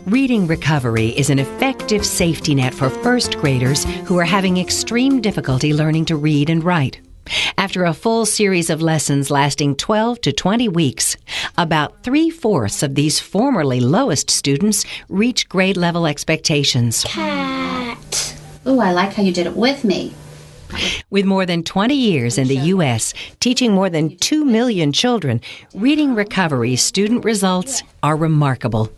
Reading Recovery is an effective safety net for first graders who are having extreme difficulty learning to read and write. After a full series of lessons lasting 12 to 20 weeks, about 3/4 of these formerly lowest students reach grade level expectations. Cat. Ooh, I like how you did it with me. With more than 20 years in the U.S., teaching more than 2 million children, Reading Recovery's student results are remarkable.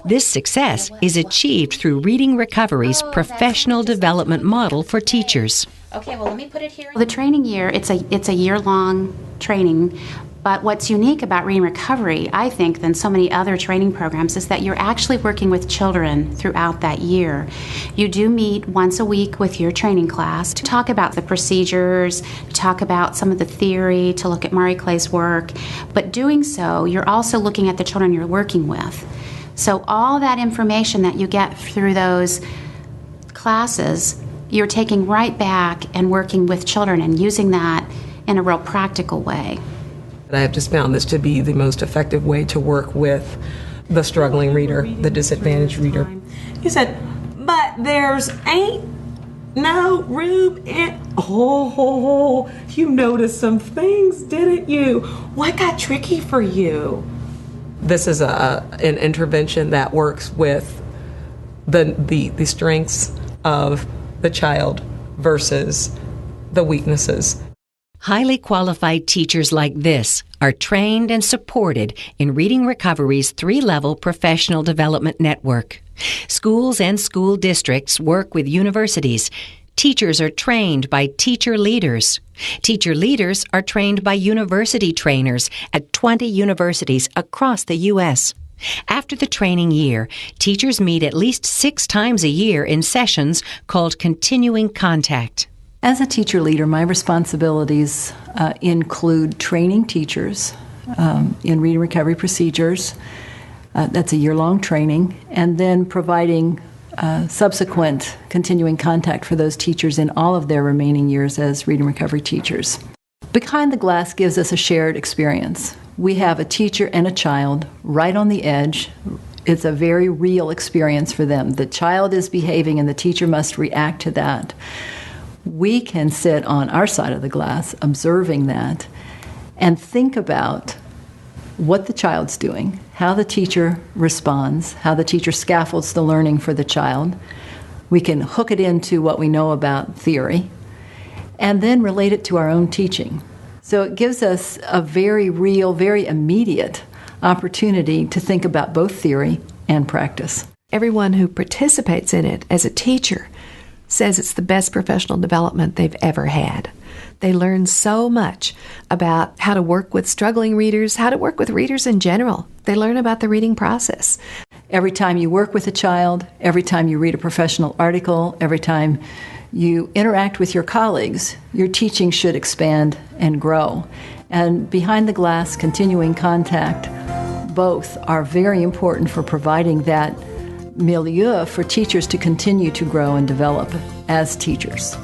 This success is achieved through Reading Recovery's professional development model for teachers. Okay, well, let me put it here. The training year, it's a year-long training, but what's unique about Reading Recovery, I think, than so many other training programs is that you're actually working with children throughout that year. You do meet once a week with your training class to talk about the procedures, to talk about some of the theory, to look at Marie Clay's work, but doing so, you're also looking at the children you're working with. So all that information that you get through those classes, you're taking right back and working with children and using that in a real practical way. I have just found this to be the most effective way to work with the struggling reader, the disadvantaged reader. He said, but there's ain't no room in... Oh, you noticed some things, didn't you? What got tricky for you? This is an intervention that works with the strengths of the child versus the weaknesses. Highly qualified teachers like this are trained and supported in Reading Recovery's 3-level professional development network. Schools and school districts work with universities. Teachers are trained by teacher leaders. Teacher leaders are trained by university trainers at 20 universities across the U.S. After the training year, teachers meet at least 6 times a year in sessions called Continuing Contact. As a teacher leader, my responsibilities include training teachers in Reading Recovery procedures. That's a year-long training, and then providing subsequent continuing contact for those teachers in all of their remaining years as Reading Recovery teachers. Behind the Glass gives us a shared experience. We have a teacher and a child right on the edge. It's a very real experience for them. The child is behaving and the teacher must react to that. We can sit on our side of the glass observing that and think about what the child's doing, how the teacher responds, how the teacher scaffolds the learning for the child. We can hook it into what we know about theory and then relate it to our own teaching. So it gives us a very real, very immediate opportunity to think about both theory and practice. Everyone who participates in it as a teacher says it's the best professional development they've ever had. They learn so much about how to work with struggling readers, how to work with readers in general. They learn about the reading process. Every time you work with a child, every time you read a professional article, every time you interact with your colleagues, your teaching should expand and grow. And Behind the Glass, Continuing Contact, both are very important for providing that milieu for teachers to continue to grow and develop as teachers.